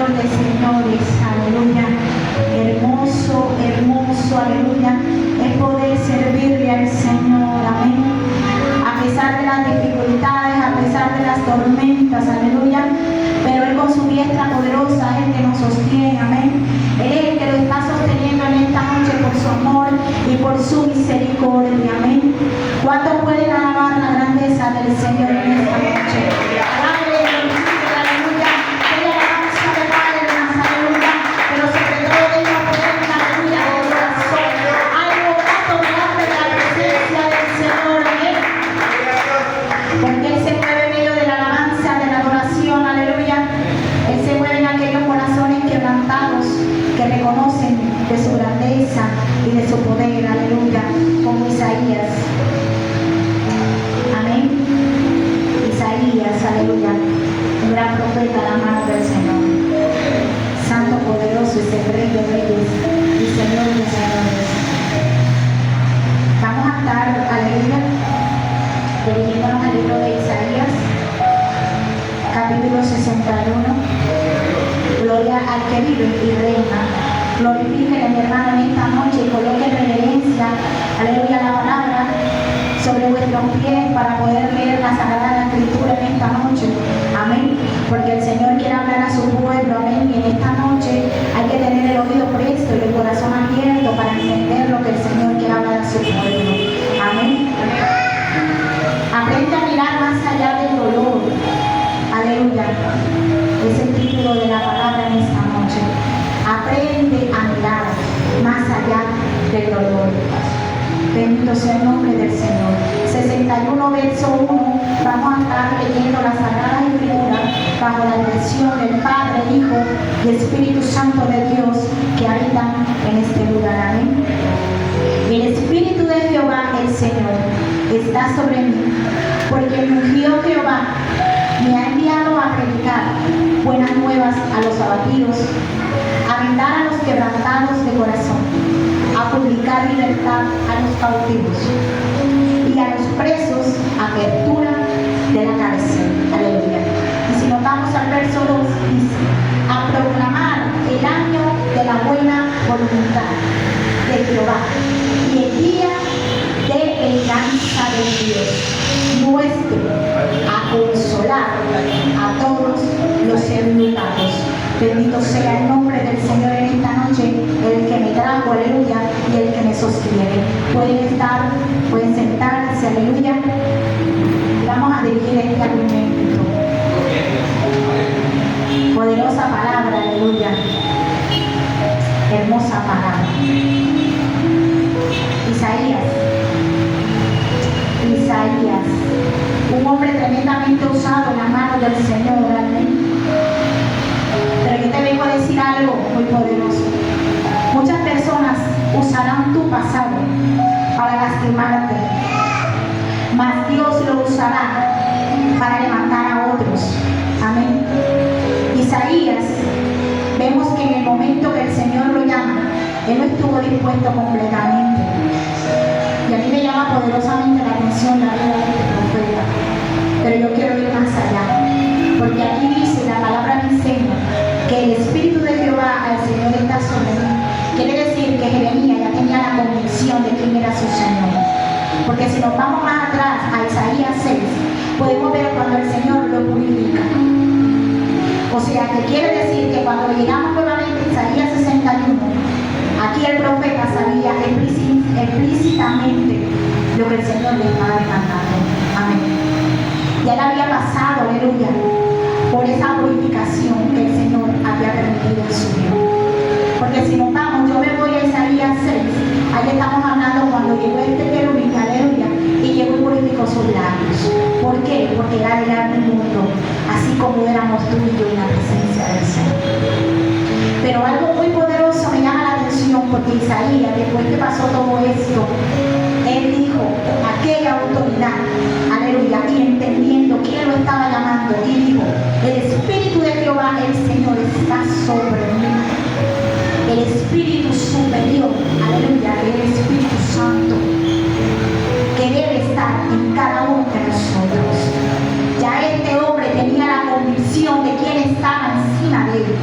Señor de señores, aleluya. Hermoso, hermoso, aleluya, es poder servirle al Señor, amén. A pesar de las dificultades, a pesar de las tormentas, aleluya, pero Él con su diestra poderosa es el que nos sostiene, amén. Él es el que lo está sosteniendo en esta noche por su amor y por su misericordia, amén. ¿Cuántos pueden alabar la grandeza del Señor en esta noche? Alabe, glorifique, aleluya. Que la alabanza del Padre de Nazaret, aleluya, pero sobre todo venga a poner la aleluya del corazón. Algo grato delante de la presencia del Señor, amén. Porque Él se mueve en medio de la alabanza, de la adoración, aleluya. Él se mueve en aquellos corazones quebrantados que reconocen de su grandeza y de su poder, aleluya, como Isaías. Amén. Isaías, aleluya, un gran profeta a la mano del Señor. Santo, poderoso, es el Rey de Reyes y Señor de Señores. Vamos a estar, aleluya, dirigiéndonos al libro de Isaías, capítulo 61. Gloria al que vive y reina. Glorifíquenle, mi hermano, en esta noche y coloque reverencia, aleluya, la palabra sobre vuestros pies para poder leer la Sagrada Escritura en esta noche. Amén. Porque el Señor quiere hablar a su pueblo. Amén. Y en esta noche hay que tener el oído presto y el corazón abierto para entender lo que el Señor quiere hablar a su pueblo. Amén. Aprende a mirar más allá del dolor. Aleluya. Es el título de la palabra en esta noche. Aprende a mirar más allá del dolor. Bendito sea el nombre del Señor. 61 verso 1. Vamos a estar leyendo la Sagrada Escritura bajo la dirección del Padre, Hijo y Espíritu Santo de Dios que habitan en este lugar. Amén. El Espíritu de Jehová, el Señor, está sobre mí, porque me ungió Jehová. Me ha enviado a predicar buenas nuevas a los abatidos, a vendar a los quebrantados de corazón, a publicar libertad a los cautivos y a los presos apertura de la cárcel. Aleluya. Y si nos vamos al verso 2, dice: a proclamar el año de la buena voluntad de Jehová y el día de venganza de Dios nuestro, a consolar a todos los enlutados. Bendito sea el nombre del Señor en esta noche, el que me trajo, aleluya, y el que me sostiene. Pueden estar, pueden sentarse, aleluya. Vamos a dirigir este argumento. Poderosa palabra, aleluya. Hermosa palabra. Isaías, un hombre tremendamente usado en las manos del Señor, amén. Pero yo te vengo a decir algo muy poderoso. Muchas personas usarán tu pasado para lastimarte, mas Dios lo usará para levantar a otros. Amén. Isaías, vemos que en el momento que el Señor lo llama, Él no estuvo dispuesto completamente. Y a mí me llama poderosamente la atención la vida de este profeta. Pero yo quiero ir más allá. Porque aquí dice, la palabra me enseña, que el Espíritu de Jehová al Señor está sobre mí. Quiere decir que Jeremías ya tenía la convicción de quién era su Señor. Porque si nos vamos más atrás a Isaías 6, podemos ver cuando el Señor lo purifica. O sea, que quiere decir que cuando llegamos nuevamente a Isaías 61, aquí el profeta sabía explícitamente lo que el Señor le estaba demandando. Amén. Ya él había pasado, aleluya, por esa purificación que el Señor había permitido en su vida. Porque si nos vamos, yo me voy a Isaías 6, ahí estamos hablando cuando llegó este querubín, aleluya, y llegó y purificó sus labios. ¿Por qué? Porque era el mundo, así como éramos tú y yo en la presencia del Señor. Pero algo muy poderoso me llama la atención, porque Isaías, después que pasó todo esto, él dijo, aquella autoridad, aleluya, y entendiendo quién lo estaba llamando, y dijo, el Espíritu de Jehová, el Señor, está sobre mí. El Espíritu superior, aleluya, el Espíritu Santo, que debe estar en cada uno de nosotros. Ya este hombre tenía la convicción de quién estaba encima de él,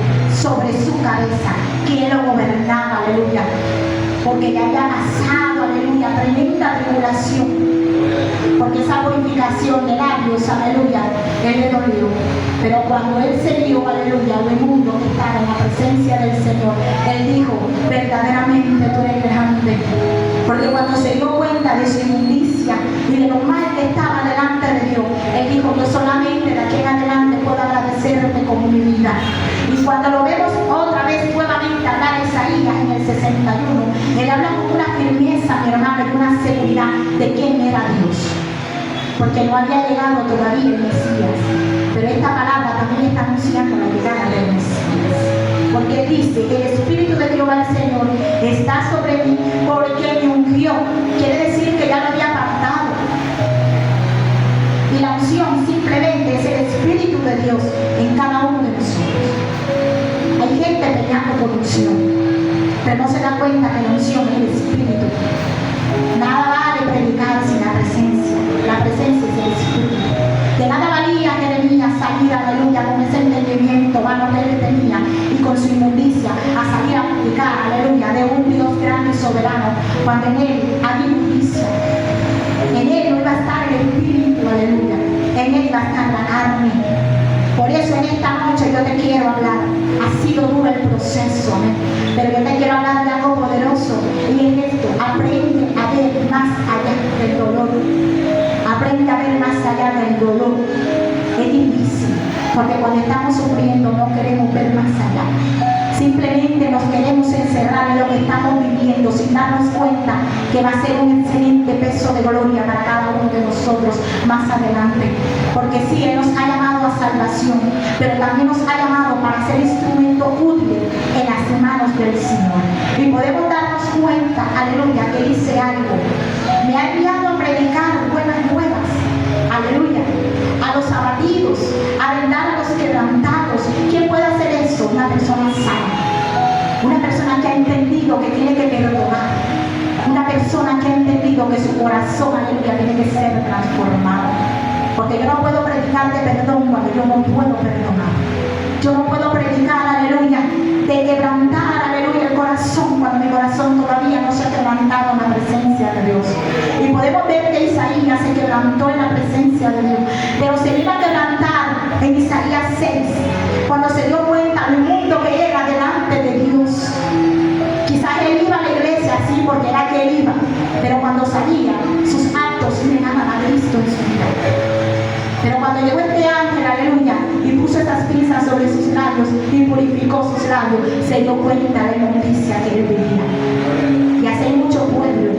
porque ya había pasado, aleluya, tremenda tribulación, porque esa purificación de labios, aleluya, él le dolió. Pero cuando él se vio, aleluya, al mundo que estaba en la presencia del Señor, él dijo, verdaderamente tú eres grande. Porque cuando se dio cuenta de su inmundicia y de lo mal que estaba delante de Dios, él dijo, yo solamente de aquí en adelante puedo agradecerte con mi vida. Y cuando lo vemos otra vez nuevamente hablar Isaías en el 61, él habla con una firmeza, mi hermano, y una seguridad de quién era Dios. Porque no había llegado todavía el Mesías. Pero esta palabra también está anunciando la llegada del Mesías. Porque él dice que el Espíritu de Jehová el Señor está sobre mí porque me ungió. Quiere decir que ya lo había apartado. Y la unción simplemente es el Espíritu de Dios en cada uno de nosotros. Hay gente peleando por unción, pero no se da cuenta que la unción es el Espíritu. Nada vale predicar sin la presencia. La presencia es el Espíritu. De nada valía Jeremías salir, aleluya, con ese entendimiento vano que él tenía y con su inmundicia a salir a predicar, aleluya, de un Dios grande y soberano, cuando en él hay inmundicia. En él no iba a estar el Espíritu, aleluya. En él va a estar la carne. Por eso en esta noche yo te quiero hablar. Ha sido duro el proceso, amén. Pero yo te quiero hablar de algo poderoso. Y es esto: aprende a ver más allá del dolor. Aprende a ver más allá del dolor. Es difícil, porque cuando estamos sufriendo no queremos ver más allá. Simplemente nos queremos encerrar en lo que estamos viviendo sin darnos cuenta que va a ser un excelente peso de gloria para cada uno de nosotros más adelante. Porque sí, Él nos ha llamado a salvación, pero también nos ha llamado para ser instrumento útil en las manos del Señor. Y podemos darnos cuenta, aleluya, que dice algo: me ha enviado a predicar buenas nuevas, aleluya, a los abatidos, a vendar a los quebrantados. ¿Quién puede hacer eso? Una persona sana, una persona que ha entendido que tiene que perdonar, una persona que ha entendido que su corazón, aleluya, tiene que ser transformado. Porque yo no puedo predicar de perdón cuando yo no puedo perdonar. Yo no puedo predicar, aleluya, de quebrantar, aleluya, el corazón cuando mi corazón todavía no se ha quebrantado en la presencia de Dios. Y podemos ver que Isaías se quebrantó en la presencia de Dios, pero se iba a quebrantar en Isaías 6, cuando se dio cuenta del mundo que era delante de Dios. Quizás él iba a la iglesia así porque era que él iba, pero cuando salía, sus actos negaban a Cristo en su vida. Pero cuando llegó este ángel, aleluya, y puso esas pinzas sobre sus labios y purificó sus labios, se dio cuenta de la inmundicia que él vivía. Y así hay mucho pueblo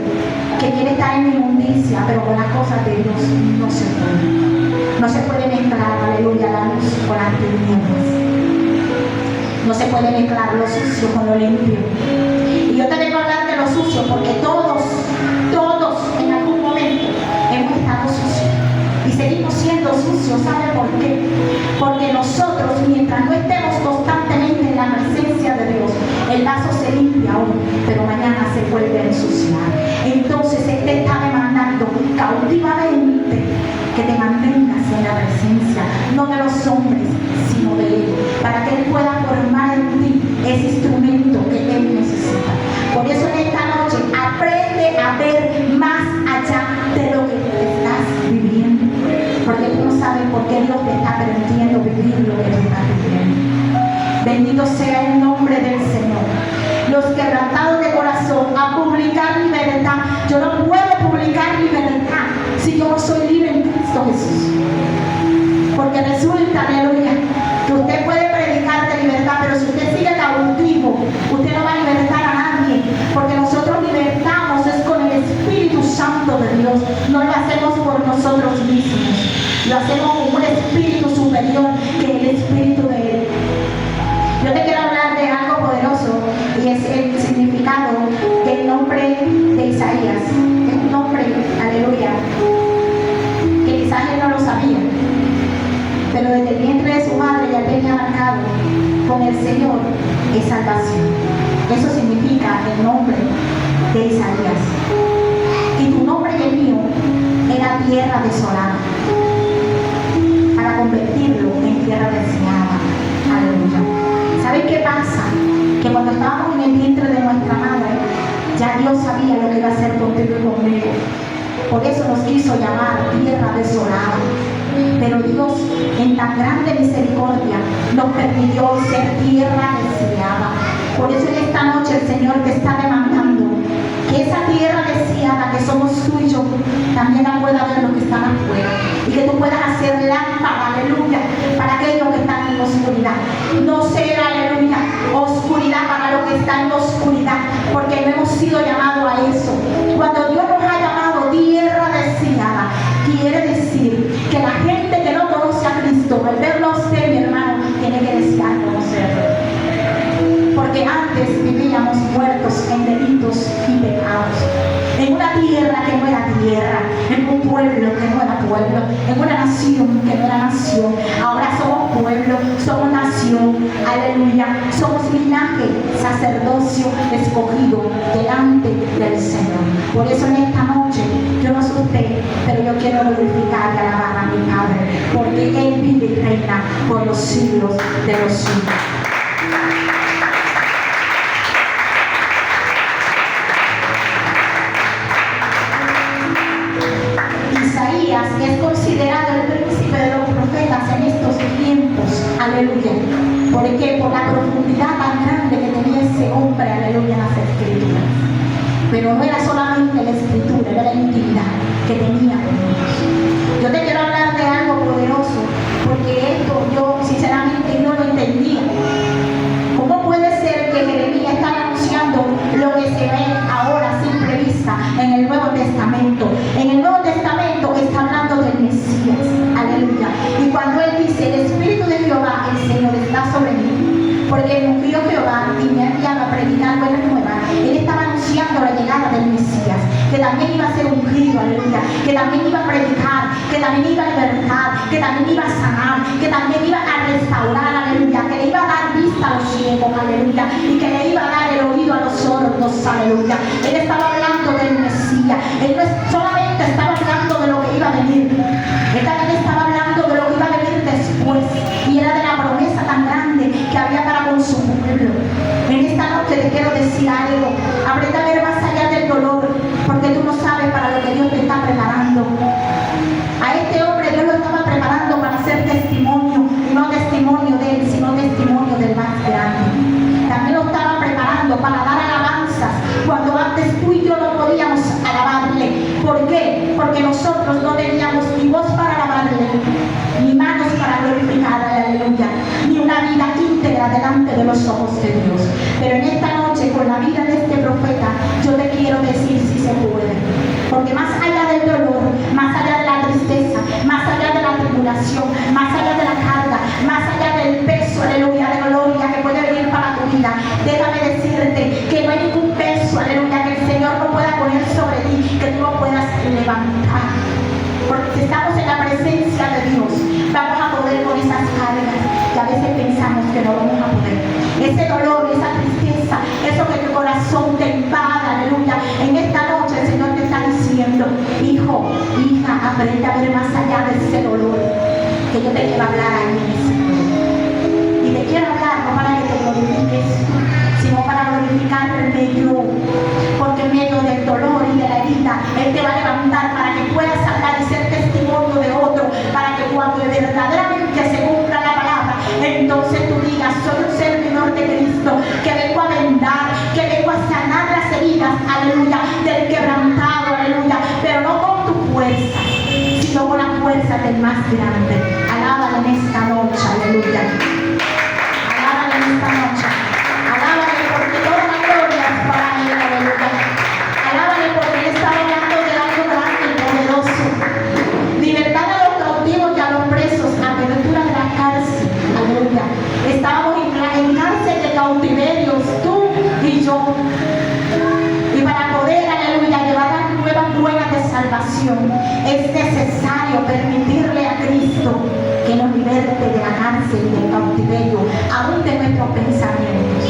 que quiere estar en inmundicia, pero con las cosas de Dios no se puede. No se puede mezclar, aleluya, la luz con las tinieblas. No se puede mezclar lo sucio con lo limpio. Y yo te vengo a hablar de lo sucio porque todos en algún momento hemos estado sucios. Y seguimos siendo sucios. ¿Sabe por qué? Porque nosotros, mientras no estemos constantemente en la presencia de Dios, el vaso se limpia hoy, pero mañana se vuelve a ensuciar. Entonces Él te está demandando cautivamente que te mantengas en la presencia, no de los hombres, sino de Él, para que Él pueda formar en ti ese instrumento que Él necesita. Por eso en esta noche aprende a ver más allá de lo que estás viviendo, porque tú no sabes por qué Dios te está permitiendo vivir lo que tú estás viviendo. Bendito sea el nombre del Señor. Los quebrantados de corazón, a publicar mi verdad. Yo no puedo publicar mi verdad si yo no soy libre en Cristo Jesús. Porque resulta, aleluya, que usted puede predicar de libertad, pero si usted sigue cautivo, usted no va a libertar a nadie. Porque nosotros libertamos es con el Espíritu Santo de Dios. No lo hacemos por nosotros mismos. Lo hacemos con un espíritu superior que es el Espíritu de Él. Yo te quiero hablar de algo poderoso y es el significado del nombre de Isaías. Es un nombre, aleluya, que quizás él no lo sabía, pero desde el vientre de su madre ya tenía marcado: con el Señor es salvación. Eso significa el nombre de Isaías. Y tu nombre y el mío era tierra desolada, para convertirlo en tierra deseada. Aleluya. ¿Saben qué pasa? Que cuando estábamos en el vientre de nuestra madre, Ya Dios sabía lo que iba a hacer contigo y conmigo. Por eso nos quiso llamar tierra desolada. Pero Dios, en tan grande misericordia, nos permitió ser tierra deseada. Por eso en esta noche el Señor te está demandando que esa tierra deseada que somos tuyos también la pueda ver los que están afuera, y que tú puedas hacer lámpara, aleluya, para aquellos que están en la oscuridad. No ser, aleluya, oscuridad para los que están en la oscuridad, porque no hemos sido llamados a eso. Cuando Dios nos ha llamado tierra deseada, quiere decir que la gente que no conoce a Cristo, al verlo a usted, mi hermano, tiene que desear conocerlo. Porque antes vivíamos muertos en delitos y pecados, en una tierra que no era tierra, en un pueblo que no era pueblo, en una nación que no era nación. Ahora somos pueblo, somos nación, aleluya, somos linaje, sacerdocio escogido delante del Señor. Por eso en esta noche, yo no sé usted, pero yo quiero glorificar y alabar a mi Padre, porque Él vive y reina por los siglos de los siglos. Es considerado el príncipe de los profetas en estos tiempos, aleluya. ¿Por qué? Por la profundidad tan grande que tenía ese hombre, aleluya, en las escrituras. Pero no era solamente la escritura, era la intimidad que tenía con Dios. Yo te quiero hablar de algo poderoso, porque esto yo sinceramente no lo entendía. ¿Cómo puede ser que Jeremías está anunciando lo que se ve ahora a simple vista en el Nuevo Testamento? En el Nuevo Testamento está hablando del Mesías, aleluya. Y cuando él dice, el Espíritu de Jehová, el Señor, está sobre mí, porque me ungió Jehová y me ha enviado a predicar buenas nuevas. Él estaba anunciando la llegada del Mesías, que también iba a ser ungido, aleluya, que también iba a predicar, que también iba a libertar, que también iba a sanar, que también iba a restaurar, aleluya, que le iba a dar vista a los ciegos, aleluya, y que le iba a dar el oído a los sordos, aleluya. Él estaba hablando del Mesías. Él no solamente estaba hablando de lo que iba a venir, él también estaba hablando de lo que iba a venir después, y era de la promesa tan grande que había para con su pueblo. En esta noche te quiero decir algo: aprende a ver más allá del dolor, porque tú no sabes para lo que Dios te está preparando. A este hombre Dios lo estaba preparando para ser testimonio, y no testimonio de él, sino testimonio del más grande. También lo estaba preparando para dar alabanzas cuando antes tú y yo no podíamos alabarle. ¿Por qué? Porque nosotros no teníamos ni voz para alabarle, ni manos para glorificarle, aleluya, ni una vida íntegra delante de los ojos de Dios. Pero en esta noche, con la vida de este profeta, yo te quiero decir si se puede. Porque más allá del dolor, más allá de la tristeza, más allá de la tribulación, más allá de la carga, más allá del peso, aleluya, de gloria que puede venir para tu vida, déjame decirte que no hay ningún peso, aleluya, que el Señor no pueda poner sobre ti, que tú no puedas levantar. Porque si estamos en la presencia de Dios, vamos a poder con esas cargas que a veces pensamos que no vamos a poder. Ese dolor, esa tristeza, eso que tu corazón te invada, aleluya. En esta noche el Señor te está diciendo, hijo, hija, aprende a ver más allá de ese dolor, que yo te quiero hablar ahí en ese dolor. Y te quiero hablar no para que te glorifiques, sino para glorificarme yo. Porque en medio del dolor y de la herida, Él te va a levantar para que puedas hablar y ser testimonio de otro, para que cuando verdaderamente se cumpla la palabra, entonces tú digas, soy un servidor de Cristo, que vengo a vendar, que vengo a sanar las heridas, aleluya, del quebrantado, aleluya, pero no con tu fuerza, sino con la fuerza del más grande. Alábale en esta noche, aleluya. Alábale en esta noche. Alábale porque toda la gloria es para Él, aleluya. Alábale porque Él está hablando de algo grande y poderoso. Libertad a los cautivos y a los presos, apertura de la cárcel, aleluya. Estábamos en cárcel de cautiverios, tú y yo. Y para poder, aleluya, llevar las nuevas buenas de salvación, es necesario permitirle a Cristo que nos liberte de la cárcel y del cautiverio, aún de nuestros pensamientos.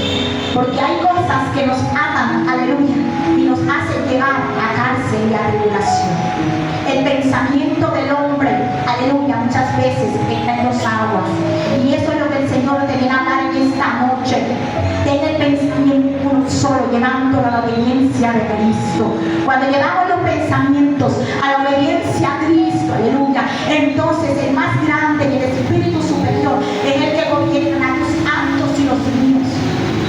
Porque hay cosas que nos atan, aleluya, y nos hacen llevar a cárcel y a tribulación. El pensamiento del hombre, aleluya, muchas veces está en los aguas. Y eso es lo que el Señor te viene a hablar en esta noche. Ten el pensamiento uno solo, llevándolo a la obediencia obediencia de Cristo. Cuando llevamos los pensamientos a la obediencia a Cristo, aleluya, entonces el más grande y el espíritu superior es el que gobierna tus actos y los míos.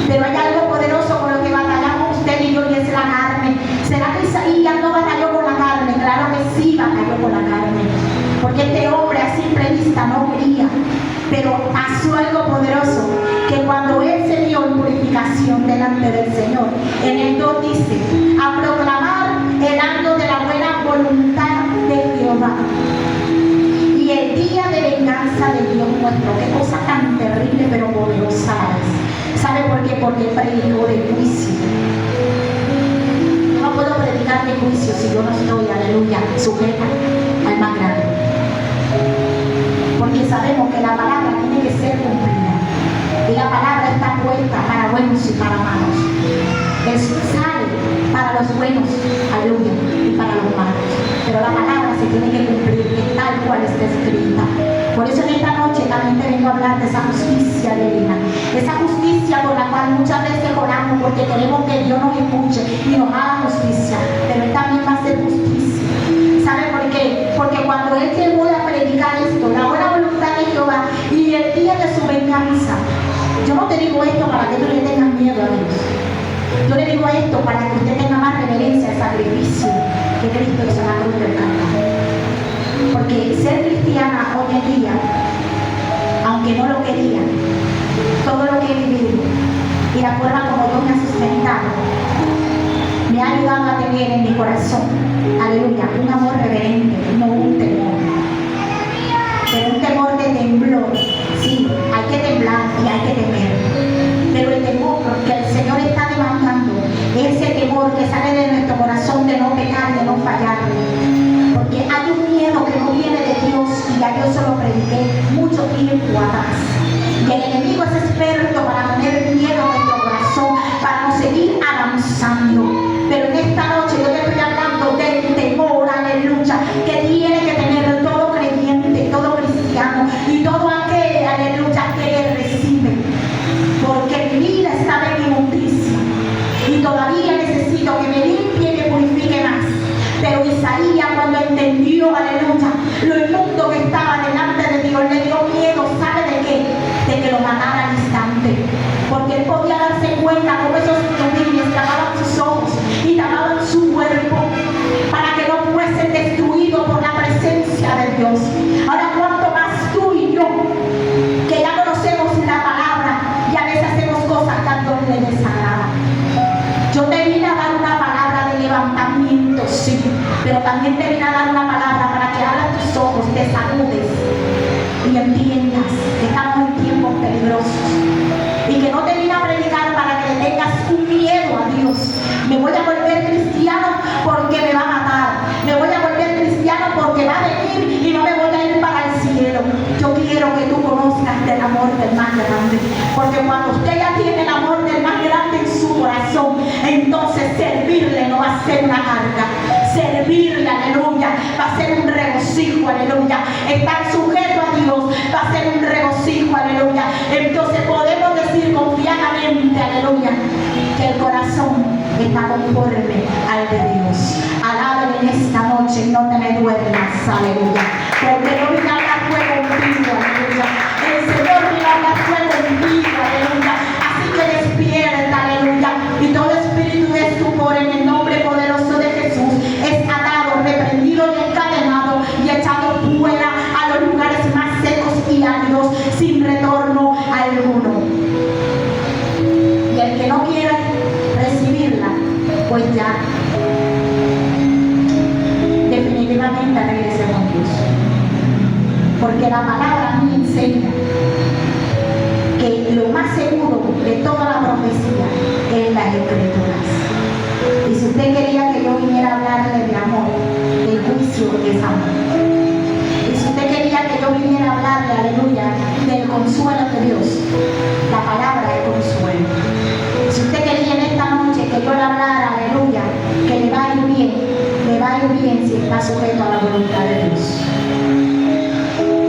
Pero hay algo poderoso con lo que batallamos usted y yo, y es la carne. ¿Será que Isaías no batalló con la carne? Claro que sí batalló con la carne, porque este hombre a simple vista no quería. Pero pasó algo poderoso, que cuando él se dio en purificación delante del Señor, en el 2 dice, a proclamar el año de la buena voluntad de Jehová y el día de venganza de Dios nuestro. Qué cosa tan terrible pero poderosa es. ¿Sabe por qué? Porque predicó de juicio. Yo no puedo predicar de juicio si yo no estoy, aleluya, sujeta al más grande. Porque sabemos que la palabra tiene que ser cumplida. Y la palabra está puesta para buenos y para malos. Jesús sale para los buenos, aleluya, y para los malos. Pero la palabra se tiene que cumplir, que tal cual está escrita. Por eso en esta noche también te vengo a hablar de esa justicia divina. Esa justicia por la cual muchas veces oramos, porque queremos que Dios nos escuche y nos haga justicia. Pero Él también va a hacer justicia. ¿Sabe por qué? Porque cuando Él llegó a predicar esto, la buena voluntad de Jehová y el día de su venganza, yo no te digo esto para que tú le tengas miedo a Dios. Yo le digo esto para que usted tenga más reverencia al sacrificio que Cristo hizo en la cruz del Calvario. Porque ser cristiana hoy en día, aunque no lo quería, todo lo que he vivido y la forma como Dios me ha sustentado, me ha ayudado a tener en mi corazón, aleluya, un amor reverente, no un temor. Pero un temor de temblor. Sí, hay que temblar y hay que temer. Pero el temor que el Señor está demandando, ese temor que sale de nuestro corazón de no pecar, de no fallarle. Porque hay un miedo que no viene de Dios, y ya yo se lo prediqué mucho tiempo atrás. Y el enemigo es experto para poner miedo en nuestro corazón, para no seguir avanzando. Pero en esta noche yo te estoy hablando del temor, aleluya, que tiene que tener todo creyente, todo cristiano y todo aquel, aleluya, que le recibe. Porque mi vida estaba en inmundicia y todavía necesito que me limpie y me purifique más. Pero Isaías, cuando entendió, aleluya, lo inmundo que estaba delante de Dios, le dio miedo. ¿Sabe de qué? De que lo matara al instante. Porque él podía darse cuenta cómo esos querubines tapaban sus ojos y tapaban su cuerpo para que no fuesen destruidos por la presencia de Dios. Ahora, cuánto más tú y yo, que ya conocemos la palabra y a veces hacemos cosas que a Dios le desagrada. Yo te vine a dar una palabra de levantamiento, sí, pero también te vine a dar una palabra para que abras tus ojos, te sacudes y entiendas que estamos en tiempos peligrosos. Y que no te vine a predicar para que le tengas un miedo a Dios. Me voy a volver cristiano porque me va a matar. Me voy a volver cristiano porque va a venir y no me voy a ir para el cielo. Yo quiero que tú conozcas del amor del más grande. Porque cuando usted ya tiene el amor del más grande en su corazón, entonces servirle no va a ser una carga. Servirle, aleluya, va a ser un regocijo, aleluya. Estar sujeto a Dios va a ser un regocijo, aleluya. Entonces podemos decir confiadamente, aleluya, que el corazón está conforme al de Dios. Alábale en esta noche y no te me duermas, aleluya. Porque no vino a hablar fuego contigo, aleluya. El Señor vino a hablar fuego contigo, aleluya. Así que despierta, aleluya. Y todo espíritu de estupor en el nombre poderoso de Jesús es atado, reprendido y encadenado y echado fuera a los lugares más secos y áridos sin retorno alguno. Y el que no quiera recibirla, pues ya definitivamente regrese con Dios. Porque la palabra me enseña que lo más seguro de toda la profecía es las Escrituras. Y si usted quería que yo viniera a hablarle de amor, el juicio es amor. Y si usted quería que yo viniera a hablarle, aleluya, del consuelo de Dios, la palabra es consuelo. Si usted quería en esta noche que yo le hablara, aleluya, que le va a ir bien, le va a ir bien si está sujeto a la voluntad de Dios.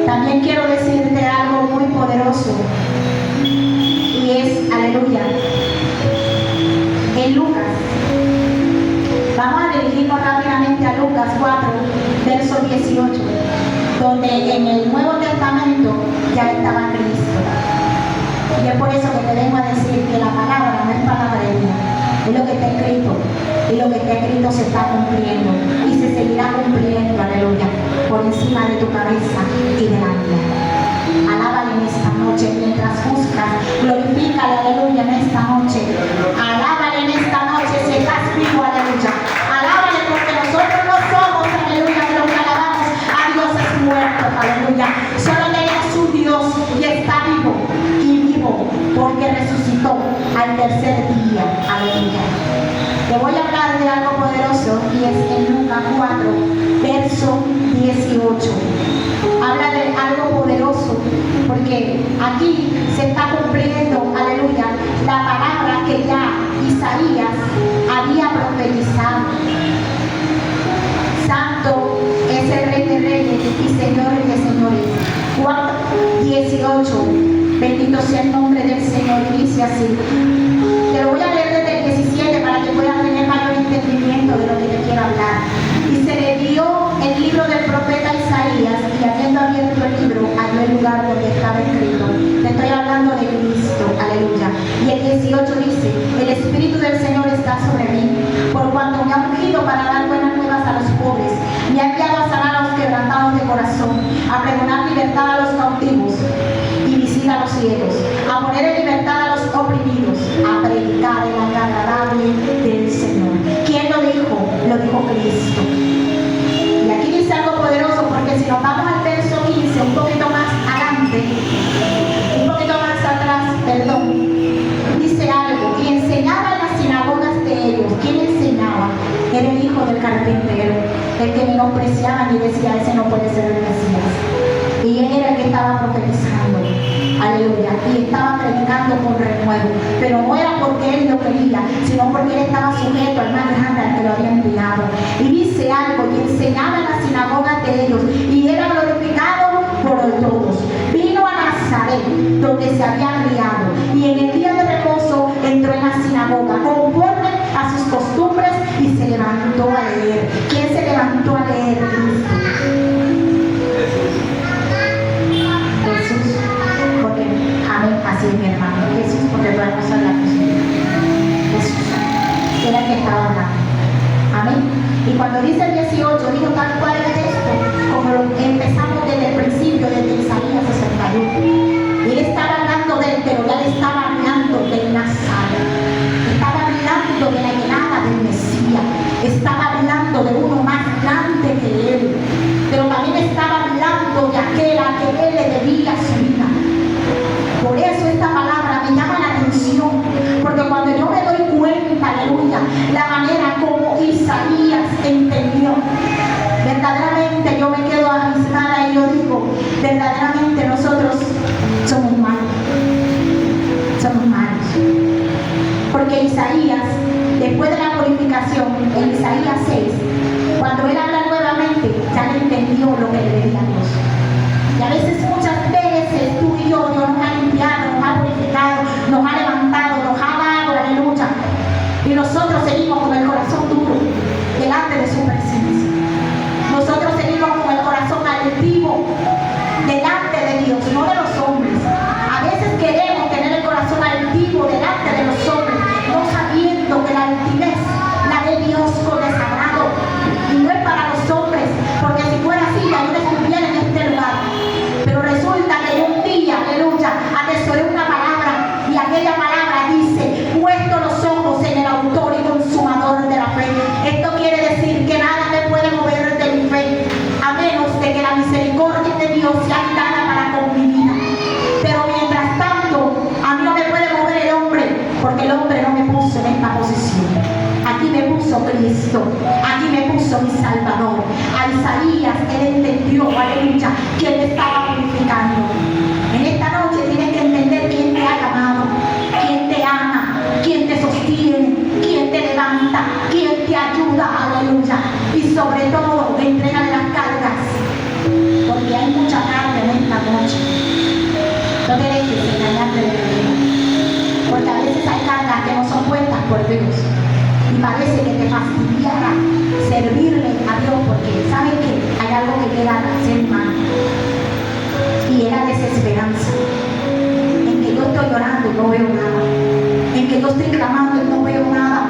También quiero decirte algo muy poderoso, y es, aleluya, en Lucas Judas 4, verso 18, donde en el Nuevo Testamento ya estaba Cristo. Y es por eso que te vengo a decir que la palabra no es palabrería, es lo que está escrito. Y lo que está escrito se está cumpliendo y se seguirá cumpliendo, aleluya, por encima de tu cabeza y de la mía. Alábale en esta noche mientras buscas, glorifícale, aleluya, en esta noche. Alábale en esta noche si estás vivo, aleluya. Alábale porque nosotros no somos, aleluya, que lo que alabamos a Dios es muerto, aleluya. Solo tenemos un Dios y está vivo y vivo porque resucitó al tercer día, aleluya. Te voy a hablar de algo poderoso y es en Lucas 4, verso 18. Habla de algo poderoso porque aquí se está cumpliendo, aleluya, la palabra que ya Isaías había profetizado. Santo es el Rey de Reyes y Señor de Señores. Juan 18, bendito sea el nombre del Señor, y dice así. Te lo voy a leer desde el 17 para que puedas tener mayor entendimiento de lo que te quiero hablar. Y se le dio el libro del profeta Isaías, y habiendo abierto el libro, halló el lugar donde estaba escrito. Te estoy hablando de Cristo, aleluya. Y el 18 dice: el Espíritu del Señor está sobre mí, por cuanto me ha ungido para dar buenas nuevas a los pobres, me ha enviado a sanar a los quebrantados de corazón, a pregonar libertad a los cautivos y visita a los ciegos, a poner en libertad a los oprimidos, a predicar el año agradable del Señor. ¿Quién lo dijo? Lo dijo Cristo. Y aquí dice algo poderoso, porque si nos vamos al verso 15, un poquito más adelante, un poquito más atrás, perdón, dice algo: y enseñaba en las sinagogas de ellos. ¿Quién enseñaba? Era el hijo del carpintero, el que menospreciaban y decía: ese no puede ser el Mesías. Y él era el que estaba profetizando, aleluya, y estaba predicando con renuevo, pero no era porque él lo quería, sino porque él estaba sujeto al más grande, al que lo había enviado. Y dice algo: y enseñaba en las sinagogas de ellos, y era glorificado por todos. Vino a Nazaret, donde se había criado, y en el día de reposo entró en la sinagoga, conforme a sus costumbres, y se levantó a leer. ¿Quién se levantó a leer? Cristo. Jesús, porque, amén, así es mi hermano. Jesús, porque podemos hablar con Jesús era el que estaba hablando. Amén. Y cuando dice el 18, digo tal cual es esto, como lo empezamos desde el principio, desde Isaías 61. Él estaba hablando de él, pero ya le estaba hablando del Nazaret. Estaba hablando de la llegada del Mesías. Estaba hablando de uno más grande que él. Pero también estaba hablando de aquel a que él le debía su vida. Por eso esta palabra me llama la atención, porque cuando yo me doy cuenta, aleluya, la manera como Isaías entendió, verdaderamente yo me quedo abismada y yo digo: verdaderamente nosotros somos malos. Somos malos. Porque Isaías, después de la purificación, en Isaías 6, cuando él habla nuevamente, ya le entendió lo que le debía a Dios. Y a veces, muchas veces, tú y yo, Dios nos ha limpiado, nos ha purificado, nos ha levantado, nos ha dado, aleluya. Y nosotros seguimos con el corazón duro delante de su presencia. Nosotros seguimos con el corazón altivo delante de Dios, no de los hombres. A veces queremos tener el corazón altivo delante de los hombres, no sabiendo que la altivez la de Dios con desagrado. Y no es para los hombres, porque si fuera así, ya no estuviera en este lugar. Pero resulta que yo un día, aleluya, atesoré una palabra, y aquella palabra dice: puesto los ojos en el autor y consumador de la fe. Esto quiere decir que nada me puede mover de mi fe, a menos de que la misericordia de Dios sea dada para con mi vida. Pero mientras tanto, a mí no me puede mover el hombre, porque el hombre no me puso en esta posición. Aquí me puso Cristo, aquí me puso mi Salvador. A Isaías él entendió, aleluya, quién le estaba purificando. En esta noche tienes que entender quién te ha llamado, quién te ama, quién te sostiene, quién te levanta, quién te ayuda, aleluya. Y sobre todo, entrega de las cargas, porque hay mucha carga en esta noche. No te dejes engañarte de Dios, porque a veces hay cargas que no son puestas por Dios. y parece que te fastidiara servirle a Dios, porque ¿sabes qué? Hay algo que llega al ser humano y es la desesperanza, en que yo estoy llorando y no veo nada, en que yo estoy clamando y no veo nada.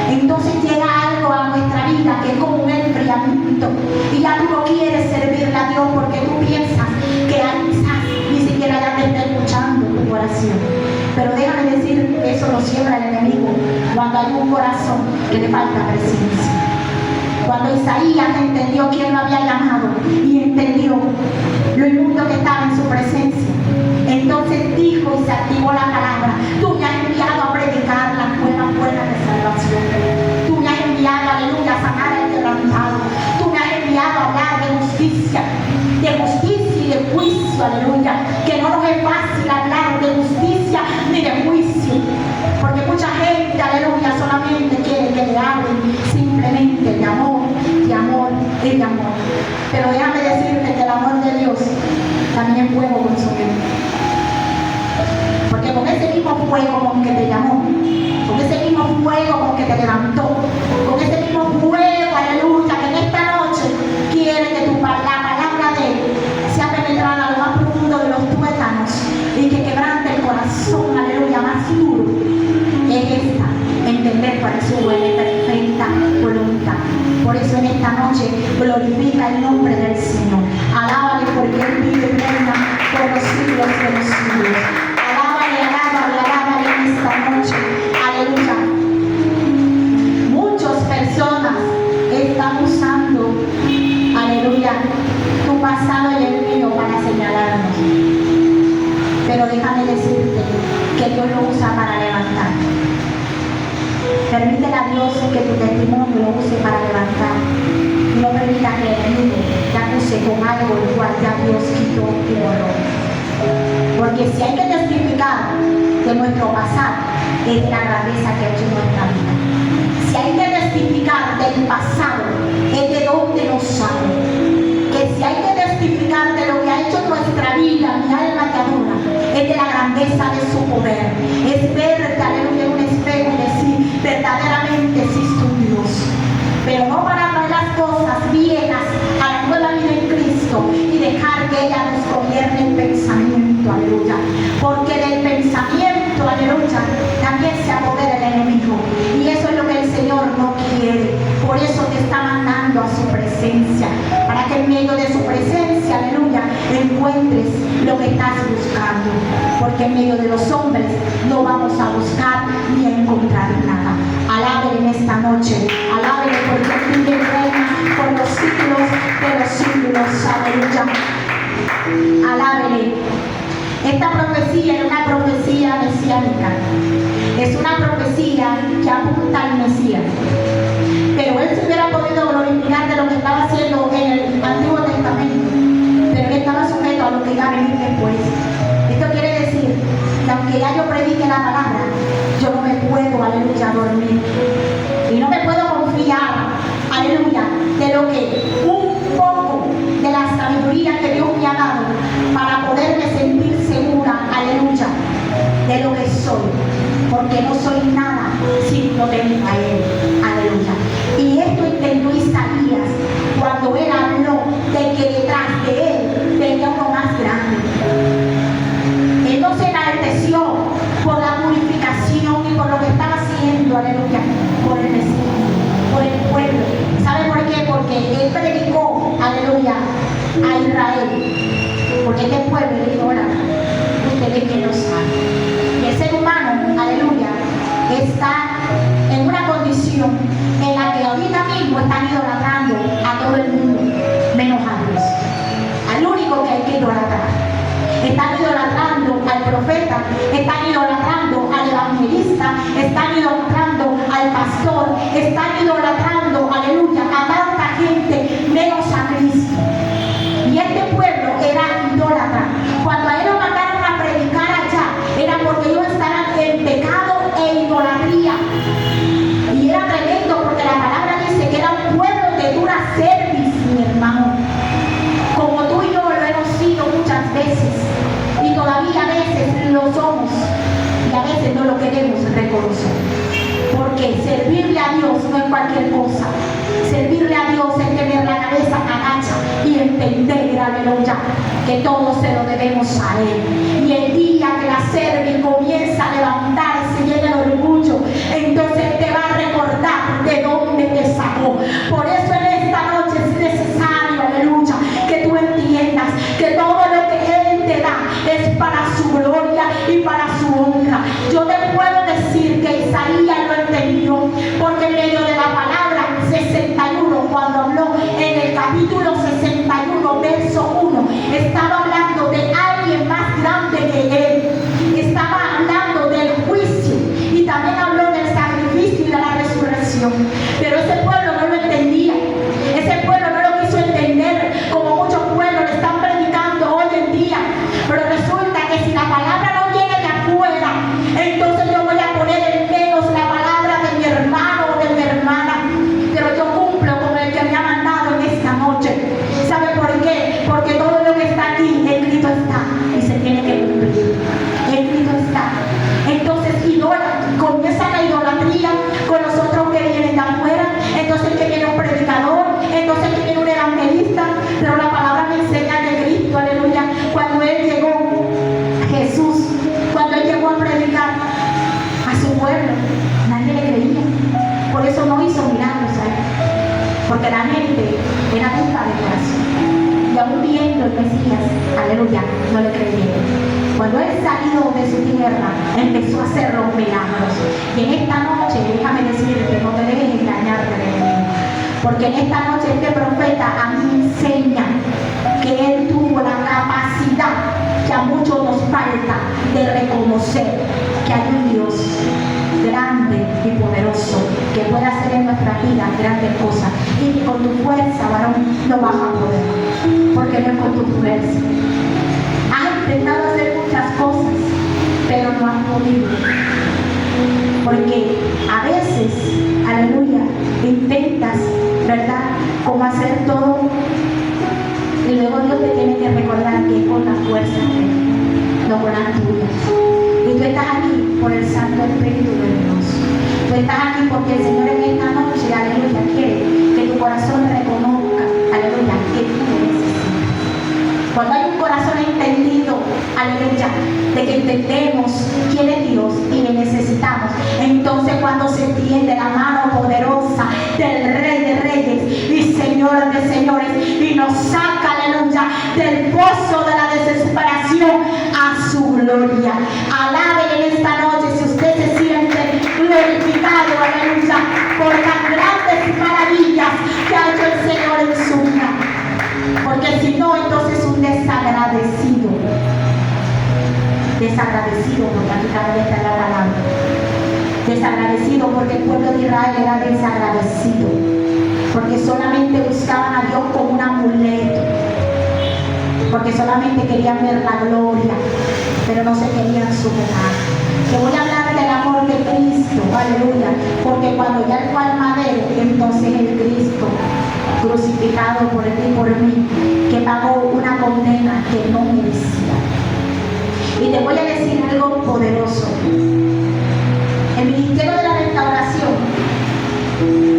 Entonces llega algo a nuestra vida que es como un enfriamiento y ya tú no quieres servirle a Dios porque tú piensas que quizás ni siquiera ya te está escuchando tu oración. Pero déjame decir que eso lo siembra el enemigo cuando hay un corazón que le falta presencia. Cuando Isaías entendió quién lo había llamado y entendió lo inmundo que estaba en su presencia, entonces dijo y se activó la palabra: tú me has enviado a predicar las buenas de salvación, tú me has enviado, aleluya, a sanar al quebrantado, tú me has enviado a hablar de justicia y de juicio, aleluya, que no nos es fácil hablar de justicia ni de juicio, porque mucha gente, aleluya, solamente quiere que le hablen simplemente de amor y de amor. Pero déjame decirte que el amor de Dios también es fuego consumidor, porque con ese mismo fuego con que te llamó, con ese mismo fuego con que te levantó, con ese mismo fuego, aleluya, que en esta noche quiere que la palabra de Él sea penetrada a lo más profundo de los tuétanos y que quebrante el corazón, aleluya, más duro. Es esta, entender cuál es su buena y perfecta voluntad. Por eso en esta noche glorifica el nombre del Señor. Alábale porque Él vive y reina por los siglos de los siglos. Alábale en esta noche. Aleluya. Muchas personas están usando, aleluya, tu pasado y el mío para señalarnos. Pero déjame decirte que Dios lo usa para levantar. Permítele a Dios que tu testimonio lo use para levantar. Y no permita que el enemigo te acuse con algo el cual ya Dios quitó y borró. Porque si hay que testificar de nuestro pasado, es de la grandeza que ha hecho en nuestra vida. Si hay que testificar del pasado, es de dónde nos sale. Que si hay que testificar de lo que ha hecho en nuestra vida, mi alma te adora, es de la grandeza de su poder. Es verte, aleluya, en un espejo y decir: verdaderamente existe un Dios. Pero no para traer las cosas viejas a la nueva vida en Cristo y dejar que ella nos gobierne el pensamiento, aleluya. Porque del pensamiento, aleluya, también se apodera el enemigo. Y eso es lo que el Señor no quiere. Por eso te está mandando a su presencia, para que en medio de su presencia, aleluya, encuentres lo que estás buscando. Porque en medio de los hombres no vamos a buscar ni a encontrar nada. Alábele en esta noche, alábele porque vive y reina por los siglos de los siglos, aleluya. Alábele. Esta profecía es una profecía mesiánica, es una profecía que apunta al Mesías. Pero él se hubiera podido glorificar de lo que estaba haciendo en el Antiguo Testamento, pero él estaba sujeto a lo que iba a venir después. Esto quiere decir que aunque ya yo predique la palabra, yo no me puedo, aleluya, dormir. Y no me puedo confiar, aleluya, de lo que un poco de la sabiduría que Dios me ha dado para poderme sentir segura, aleluya, de lo que soy. Porque no soy nada si no tengo a Él, aleluya. Y esto entendió Isaías cuando él habló de que detrás de él venía uno más grande. Él no se enalteció por la purificación y por lo que estaba haciendo, aleluya, por el Mesías, por el pueblo. ¿Sabe por qué? Porque él predicó, aleluya, a Israel. Porque este pueblo le dijo: ustedes que no saben. Y el ser humano, aleluya, está en una condición en la que ahorita mismo están idolatrando a todo el mundo, menos a Dios, al único que hay que idolatrar. Están idolatrando al profeta, están idolatrando al evangelista, están idolatrando al pastor, están idolatrando, aleluya, a tanta gente menos a Cristo. Y este pueblo era idólatra. Cuando a él lo mandaron a predicar allá, era porque ellos estaban en pecado e idolatría. Y era tremendo porque la palabra dice que era un pueblo de dura cerviz, mi hermano. Como tú y yo lo hemos sido muchas veces. Y todavía a veces lo somos. Y a veces no lo queremos reconocer. Porque Porque servirle a Dios no es cualquier cosa. Servirle a Dios es tener la cabeza agacha y entender, aleluya, que todo se lo debemos a Él. Y el día que la cerviz comienza a levantarse y llena el orgullo, entonces te va a recordar de dónde te sacó. Por eso en esta noche es necesario, aleluya, que tú entiendas que todo lo que Él te da es para su gloria y para su honra. Yo te puedo decir que Isaías lo entendió, porque en medio de la palabra 61, cuando habló en el capítulo 61, verso 1, estaba hablando de alguien más grande que él. Estaba hablando del juicio y también habló del sacrificio y de la resurrección. Pero ese pueblo no lo entendía. Ese pueblo no lo quiso entender, como muchos pueblos le están predicando hoy en día. Pero resulta que si la palabra no viene de afuera, entonces yo voy a poner en menos la palabra de mi hermano o de mi hermana. Pero yo cumplo con el que me ha mandado en esta noche. ¿Sabe por qué? Porque todo lo que está aquí, escrito está y se tiene que cumplir. Escrito está. Entonces comienza la idolatría con los otros que vienen de afuera. Entonces que viene un predicador, entonces que viene un evangelista. Pero la palabra me enseña que Cristo, aleluya, cuando Él llegó, Jesús, cuando Él llegó a predicar a su pueblo, nadie le creía. Por eso no hizo milagros a Él, porque la gente era dura de corazón. Y aún viendo el Mesías, aleluya, no le creyeron. Cuando Él salió de su tierra, empezó a hacer los milagros. Y en esta noche, déjame decirte, no te dejes engañar del enemigo. Porque en esta noche este profeta a mí me enseña que Él tuvo la capacidad que a muchos nos falta de reconocer que hay un Dios grande y poderoso que puede hacer en nuestra vida grandes cosas, y que con tu fuerza, varón, no vas a poder, porque no es con tu fuerza. Has intentado hacer muchas cosas, pero no has podido, porque a veces, aleluya, intentas, ¿verdad?, como hacer todo, y luego Dios te tiene que recordar que es con la fuerza de Él, no con las tuyas. Y tú estás aquí por el Santo Espíritu de Dios. Tú estás aquí porque el Señor en esta noche, aleluya, quiere que tu corazón reconozca, aleluya, que tú le necesitas. Cuando hay un corazón entendido, aleluya, de que entendemos quién es Dios y le necesitamos, entonces cuando se extiende la mano poderosa del Rey de Reyes y Señor de Señores y nos saca, aleluya, del pozo de la desesperación a su gloria. Alaben en esta noche si usted se siente glorificado, aleluya, por las grandes maravillas que ha hecho el Señor en su vida. Porque si no, entonces es un desagradecido. Desagradecido, porque aquí también está la palabra. Desagradecido porque el pueblo de Israel era desagradecido. Porque solamente buscaban a Dios como un amuleto. Porque solamente querían ver la gloria, pero no se querían sujetar. Te voy a hablar del amor de Cristo, aleluya, porque cuando ya fue al madero, entonces el Cristo crucificado por él y por mí, que pagó una condena que no merecía. Y te voy a decir algo poderoso. El ministerio de la restauración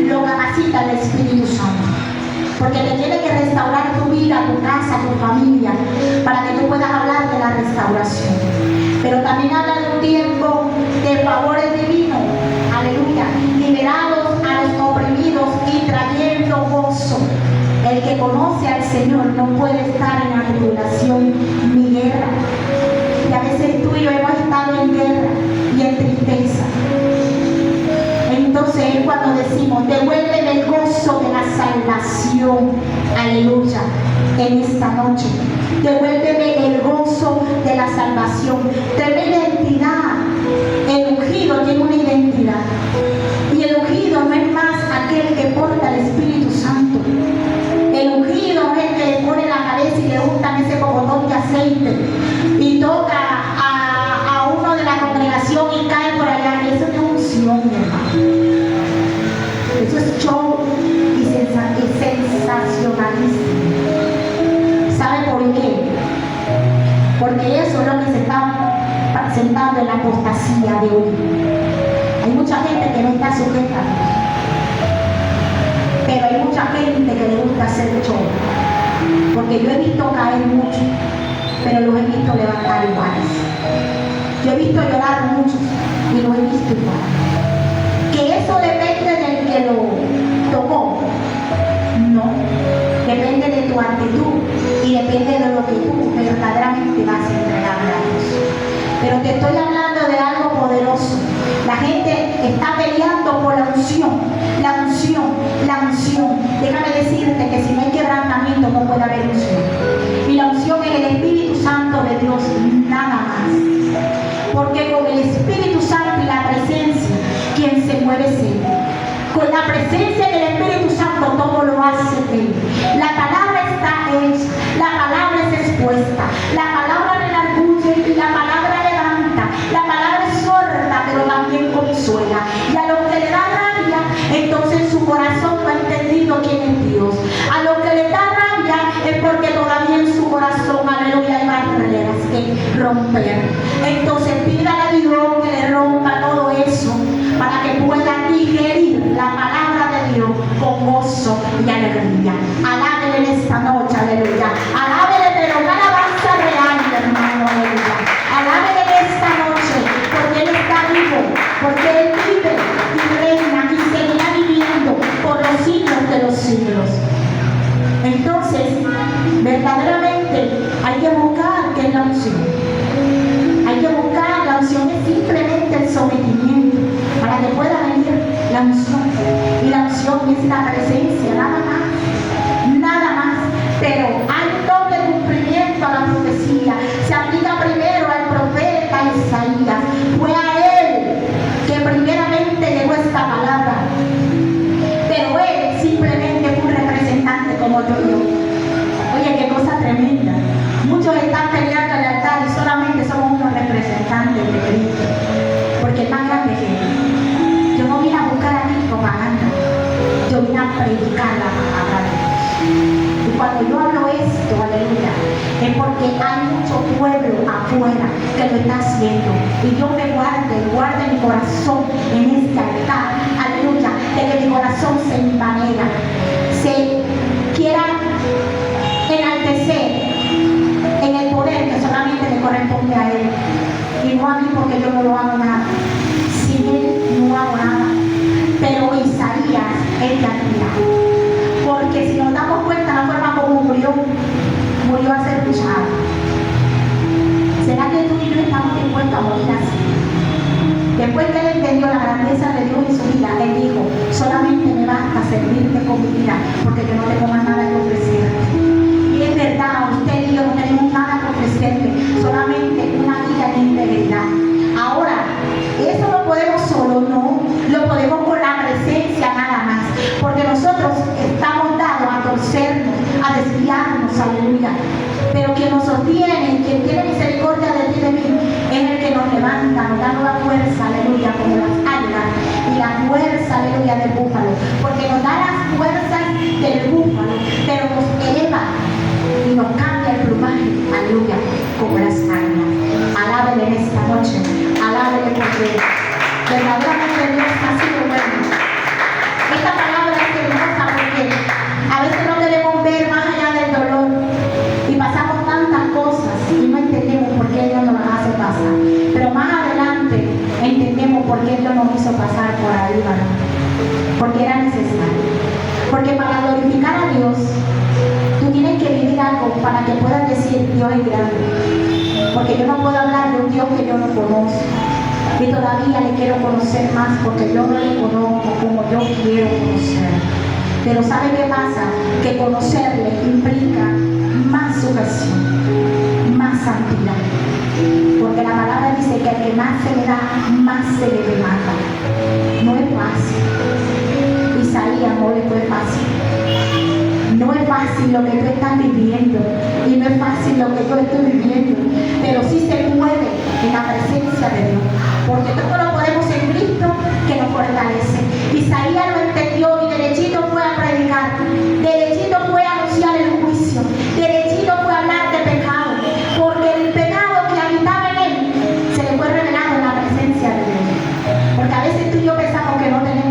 lo capacita el Espíritu Santo, porque te tiene que restaurar tu vida, tu casa, tu familia, para que tú puedas hablar de la restauración. Pero también habla de un tiempo de favores divinos, aleluya, liberados a los oprimidos y trayendo gozo. El que conoce al Señor no puede estar en la tribulación ni guerra. Y a veces tú y yo hemos estado en guerra y en tristeza. Entonces es cuando decimos, devuélveme el gozo de la salvación, aleluya, en esta noche. Devuélveme el gozo de la salvación. Dame identidad. El ungido tiene una identidad. Y el ungido no es más aquel que porta el Espíritu Santo. El ungido es el que le pone la cabeza y le untan ese cogotón de aceite y toca a uno de la congregación y cae por allá. Eso no es unción, mi hermano. Eso es show y sensacionalismo. ¿Sabe por qué? Porque eso es lo que se está presentando en la apostasía de hoy. Hay mucha gente que no está está sujeta a Dios. Pero hay mucha gente que le gusta hacer show, porque yo he visto caer mucho, pero los he visto levantar iguales. Yo he visto llorar mucho y los he visto igual. Que eso depende del que lo tocó, no, depende de tu actitud y depende de lo que tú verdaderamente vas a entregarle a Dios. Pero te estoy hablando de algo poderoso. La gente está peleando por la unción, la unción, la unción. Déjame decirte que si no hay quebrantamiento no puede haber unción. Y la unción es el Espíritu Santo de Dios, nada más. Porque con el Espíritu Santo y la presencia, quien se mueve es Él. Con la presencia del Espíritu Santo todo lo hace Él. La palabra está hecha, la palabra es expuesta, la palabra redarguye y la palabra levanta, la palabra es sorda pero también consuela. Y a lo que le da rabia, entonces su corazón no ha entendido quién es Dios. A lo que le da rabia es porque todavía en su corazón, aleluya, hay barreras que romper. Entonces pídale a Dios que le rompa todo eso para que pueda digerir la palabra de Dios con gozo y alegría. Alábele en esta noche, aleluya. Alábele, pero una alabanza real, hermano, aleluya. Alábele en esta noche, porque Él está vivo, porque Él vive y reina y seguirá viviendo por los siglos de los siglos. Entonces, verdaderamente hay que buscar qué es la unción. Hay que buscar, la unción es simplemente el sometimiento para que pueda venir la unción. Y la unción es la presencia, nada más, nada más. Pero hay un doble cumplimiento a la profecía. Se aplica primero al profeta Isaías. Fue a él que primeramente llegó esta palabra. Pero él simplemente fue un representante como yo. Oye, qué cosa tremenda. Muchos están peleando en el altar y solamente somos unos representantes de Cristo. Porque es más grande que Él. Yo no vine a buscar aquí propaganda. Yo vine a predicar la palabra de Dios. Y cuando yo hablo esto, aleluya, es porque hay mucho pueblo afuera que lo está haciendo. Y Dios me guarde mi corazón en este altar, aleluya, de que mi corazón se envanega, se quiera enaltecer en el poder que solamente le corresponde a Él y no a mí, porque yo no lo hago nada. Sin Él no hago nada. Pero Isaías es de admirar, porque si nos damos cuenta la forma como murió a ser luchado. ¿Será que tú y yo estamos dispuestos a morir así? Después que él entendió la grandeza de Dios en su vida, él dijo: solamente me basta servirte con mi vida, porque yo no tengo más nada que ofrecerte. Y es verdad, usted y yo no tenemos nada que ofrecerte, solamente una vida de integridad. Ahora, eso lo podemos solo, no, lo podemos con la presencia nada más, porque nosotros estamos dados a torcernos, a desviarnos, aleluya. Pero quien nos sostiene, quien tiene misericordia de ti y de mí, es el que nos levanta, nos da nueva fuerza, aleluya, como las águilas, y la fuerza, aleluya, del búfalo, porque nos da las fuerzas del búfalo, pero nos eleva y nos cambia el plumaje, aleluya, como las águilas. Alábele en esta noche, alábele, porque verdaderamente Dios ha sido bueno. Esta palabra es hermosa porque a veces no queremos ver más allá del dolor y pasamos tantas cosas y no entendemos por qué Dios nos las hace pasar. Pero más adelante entendemos por qué Dios nos hizo pasar por ahí, ¿verdad? Porque era necesario. Porque para glorificar a Dios, tú tienes que vivir algo para que puedas decir: Dios es grande. Porque yo no puedo hablar de un Dios que yo no conozco. Y todavía le quiero conocer más, porque yo no le conozco como yo quiero conocer. Pero ¿sabe qué pasa? Que conocerle implica más sujeción, más santidad. Porque la palabra dice que al que más se le da, más se le demanda. No es fácil. Isaías no le fue fácil. No es fácil lo que tú estás viviendo y no es fácil lo que yo estoy viviendo, pero sí se puede en la presencia de Dios, porque todo lo podemos en Cristo que nos fortalece. Isaías lo entendió y derechito fue a predicar, derechito fue a anunciar el juicio, derechito fue a hablar de pecado, porque el pecado que habitaba en él se le fue revelado en la presencia de Dios. Porque a veces tú y yo pensamos que no tenemos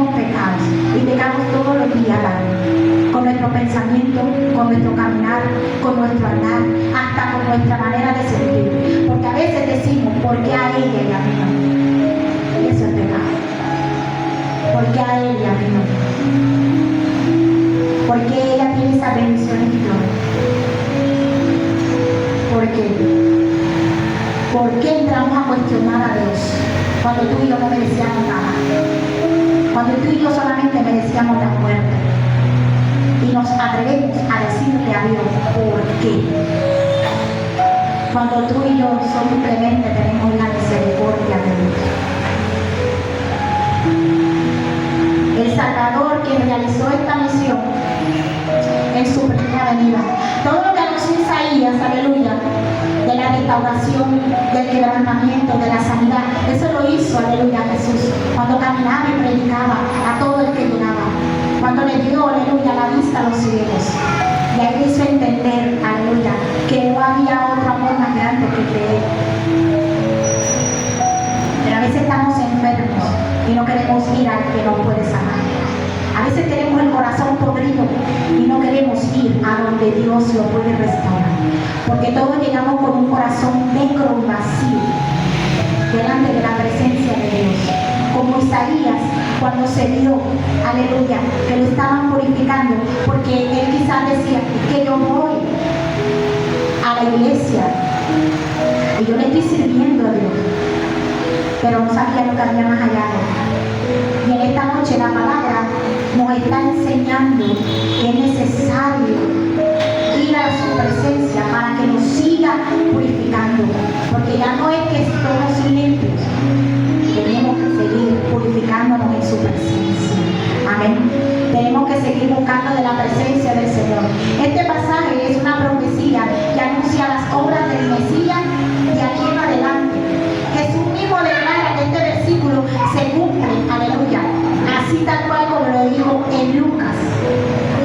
pensamiento, con nuestro caminar, con nuestro andar, hasta con nuestra manera de sentir. Porque a veces decimos, ¿por qué a ella y a mí no? Y eso es pecado. ¿Por qué a ella y a mí no? ¿Por qué ella tiene esa bendición y yo? ¿Por qué? ¿Por qué entramos a cuestionar a Dios cuando tú y yo no merecíamos nada? Cuando tú y yo solamente merecíamos la muerte. Y nos atrevemos a decirle a Dios, ¿por qué? Cuando tú y yo simplemente tenemos la misericordia de Dios. El Salvador que realizó esta misión en su primera venida. Todo lo que anunció Isaías, aleluya, de la restauración, del quebrantamiento, de la sanidad, eso lo hizo, aleluya, Jesús, cuando caminaba y predicaba a todo el que llegaba, cuando le dio, aleluya, la vista a los ciegos. Y ahí hizo entender, aleluya, que no había otro amor más grande que creer. Pero a veces estamos enfermos y no queremos ir al que nos puede sanar. A veces tenemos el corazón podrido y no queremos ir a donde Dios lo puede restaurar. Porque todos llegamos con un corazón negro y vacío delante de la presencia de Dios. Como Isaías, cuando se vio, aleluya, que lo estaban purificando, porque él quizás decía que yo voy a la iglesia y yo le estoy sirviendo a Dios, pero no sabía lo que había más allá. Y en esta noche la palabra nos está enseñando que es necesario ir a su presencia para que nos siga purificando, porque ya no es que estemos limpios, tenemos que seguir purificándonos en su presencia. Amén. Tenemos que seguir buscando de la presencia del Señor. Este pasaje es una profecía que anuncia las obras del Mesías de aquí en adelante. Jesús mismo declara que este versículo se cumple, aleluya, así tal cual como lo dijo en Lucas.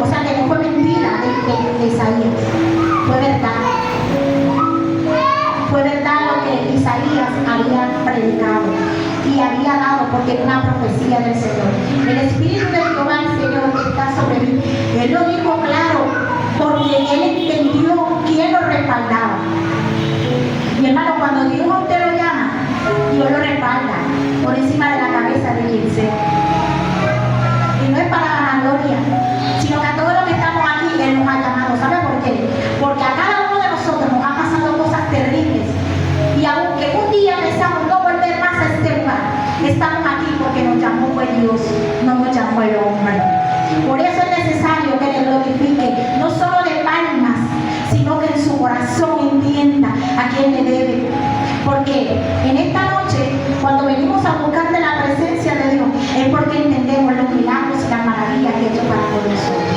O sea que no fue mentira de Isaías, fue verdad. Fue verdad lo que Isaías había predicado y había dado, porque era una profecía del Señor. El Espíritu de Jehová, el Señor, que está sobre mí. Él lo dijo claro, porque él entendió quién lo respaldaba. Mi hermano, cuando Dios a usted lo llama, Dios lo respalda por encima de la cabeza de quien sea. Y no es para ganar gloria, sino que a todos los que estamos aquí, Él nos ha llamado. ¿Sabe por qué? Porque a cada uno de nosotros nos ha pasado cosas terribles. Y aunque un día pensamos no volver más a este lugar, estamos aquí porque nos llamó fue Dios, no nos llamó el hombre. Por eso es necesario que le glorifique, no solo de palmas, sino que en su corazón entienda a quién le debe. Porque en esta noche, cuando venimos a buscar de la presencia de Dios, es porque entendemos los milagros y las maravillas que ha hecho para todos nosotros.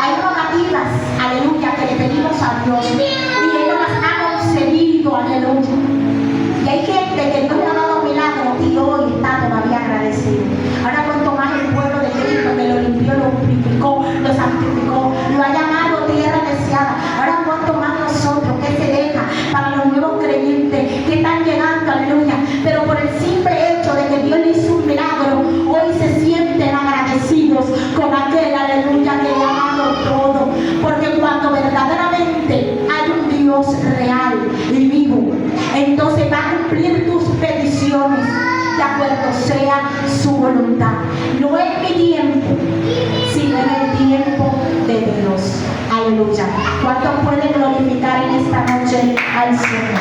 Hay rogativas, aleluya, que le pedimos a Dios y Él las ha concedido, aleluya. Y hay gente que Dios le ha dado milagros y hoy está todavía agradecido. Ahora cuanto más el pueblo de Cristo, que lo limpió, lo purificó, lo santificó, lo ha llamado tierra deseada. Ahora cuanto más nosotros, que se deja para los nuevos creyentes que están llegando, aleluya. Pero por el simple hecho de que Dios le hizo un milagro, hoy se sienten agradecidos con aquel, aleluya, que le ha dado todo. Porque cuando verdaderamente hay un Dios real y vivo, entonces va a cumplir tus peticiones de acuerdo sea su voluntad. No es mi tiempo, sino en el tiempo de Dios. Aleluya. ¿Cuántos pueden glorificar en esta noche al Señor?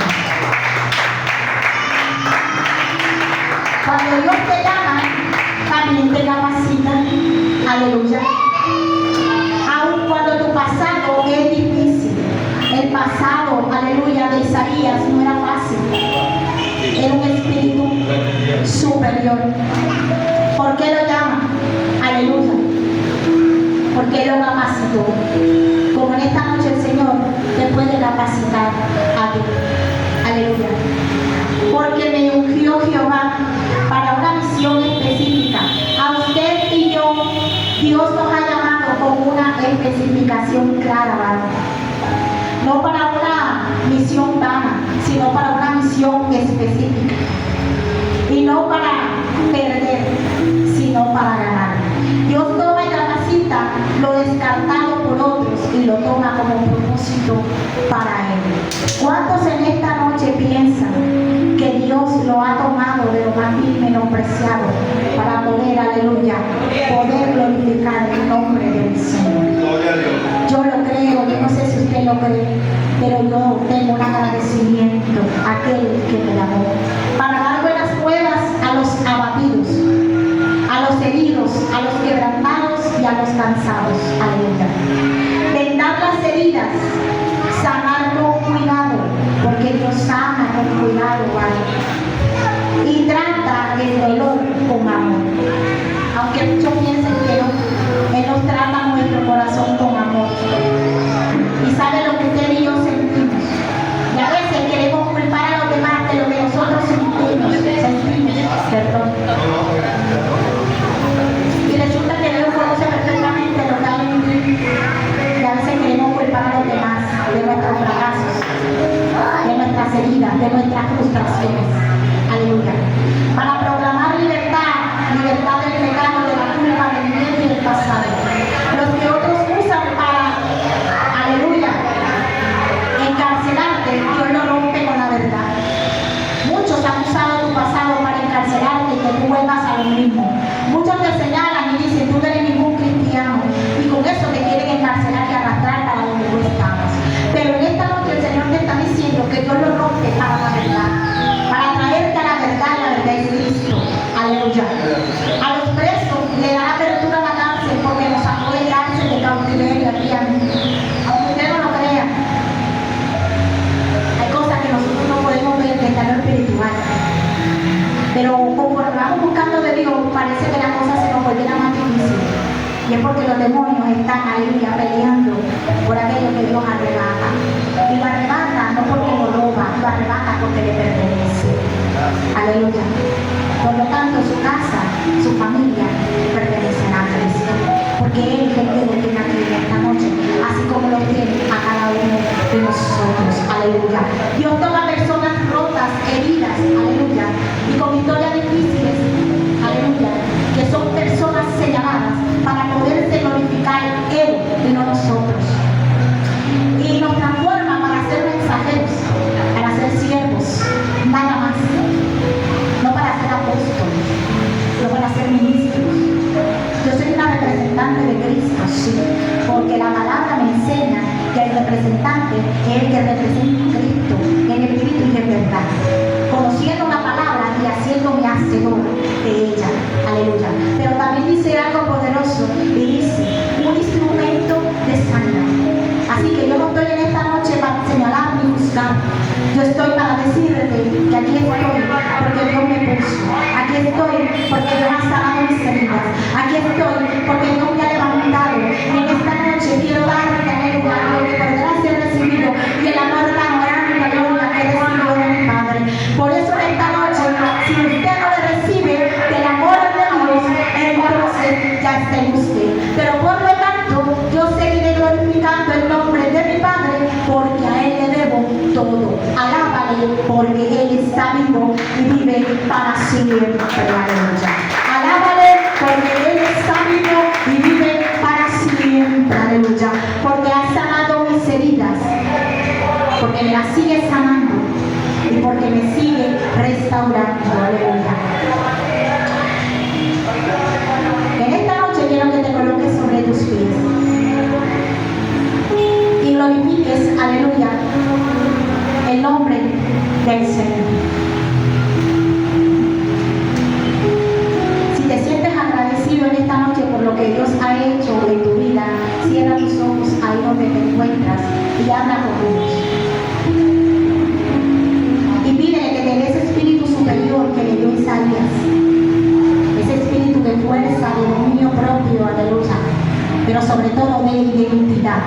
Cuando Dios te llama, también te capacita. Aleluya. Aun cuando tu pasado es difícil. El pasado, aleluya, de Isaías no era fácil. Era un espíritu superior. ¿Por qué lo llama? Aleluya. Porque lo capacitó. Como en esta noche el Señor te puede capacitar a ti. Aleluya. Porque me ungió Jehová para una misión específica. A usted y yo, Dios nos ha llamado con una especificación clara, ¿vale? No para una misión vana, sino para una misión específica. Y no para perder, sino para ganar. Dios toma y capacita lo descartado por otro Cristo para Él. ¿Cuántos en esta noche piensan que Dios lo ha tomado de lo más vil y menospreciado para poder, aleluya, poder glorificar el nombre del Señor? Yo lo creo, yo no sé si usted lo cree, pero yo tengo un agradecimiento a aquel que me llamó para dar buenas nuevas a los abatidos, a los heridos, a los quebrantados y a los cansados. Aleluya. Vendar las heridas, sanar con cuidado, porque Dios sana con cuidado, ¿vale? Y trata el dolor con amor. Aunque muchos piensen que no, Él nos trata nuestro corazón con amor. Y sabe lo que usted y yo sentimos. Y a veces queremos culpar a los demás de lo que nosotros sentimos. Perdón. Y resulta que Dios conoce perfectamente lo que hay en mí. Y a veces queremos culpar a los demás de nuestros fracasos, de nuestras heridas, de nuestras frustraciones. Aleluya. Para proclamar libertad, libertad del pecado, de la culpa, del miedo y del pasado. Los que otros usan para, aleluya, encarcelarte, Dios lo rompe con la verdad. Muchos han usado tu pasado para encarcelarte y que tú vuelvas a lo mismo. Muchos te señalan y dicen, tú no eres ningún cristiano, y con eso te quieren encarcelar y arrastrar para donde tú estabas. Pero en esta noche el Señor te está diciendo que Dios lo rompe para la verdad, para traerte a la verdad de Cristo. Aleluya. A los presos le da apertura a la cárcel porque nos sacó de cárcel, de cautiverio aquí a mí. Aunque usted no lo crea, hay cosas que nosotros no podemos ver que están en lo espiritual. Pero conforme vamos buscando de Dios, parece que las cosas se nos volvieran más difíciles. Y es porque los demonios están ahí ya peleando por aquello que Dios arrebata. Y lo arrebata no porque lo roba, lo arrebata porque le pertenece. Aleluya. Por lo tanto, su casa, su familia, pertenecerá a Cristo. Porque Él es el que lo tiene aquí en esta noche, así como lo tiene a cada uno de nosotros. Aleluya. Dios toma personas rotas, heridas, aleluya, y con historias difíciles, aleluya, que son personas señaladas para poderse glorificar Él y no nosotros. Y nos transforma para ser mensajeros, para ser siervos, nada más. No para ser apóstoles, no para ser ministros. Yo soy una representante de Cristo, sí, porque la palabra me enseña que el representante es el que representa a Cristo en espíritu y en verdad, conociendo la palabra y haciéndome hacedor de ella. Aleluya. Pero también dice algo poderoso y dice, un instrumento de sanidad. Así que yo no estoy en esta noche para señalar ni juzgar. Yo estoy para decirte que aquí estoy porque Dios me puso. Aquí estoy porque Dios ha sanado mis heridas. Aquí estoy porque Dios me ha levantado. Y en esta noche quiero darte a Él lo que por gracia he recibido y el amor tan grande que he recibido de mi Padre. Por eso en esta noche, si usted no le recibe del amor de Dios, entonces ya está en usted. Pero por lo tanto, yo seguiré glorificando el nombre de mi Padre porque a Él le debo todo. Alábale porque Él está vivo y vive para siempre. Aleluya. Alábale porque Él está vivo y vive para siempre. Aleluya. Porque ha sanado mis heridas, porque me las sigue sanando y porque me sigue restaurando. Aleluya. En esta noche quiero que te coloques sobre tus pies y glorifiques, aleluya, el nombre del Señor. Si te sientes agradecido en esta noche por lo que Dios ha hecho en tu vida, cierra tus ojos ahí donde te encuentras y habla con Dios. Y pídele que te dé ese espíritu superior que le dio Isaías, ese espíritu de fuerza, de dominio propio, aleluya, pero sobre todo de identidad.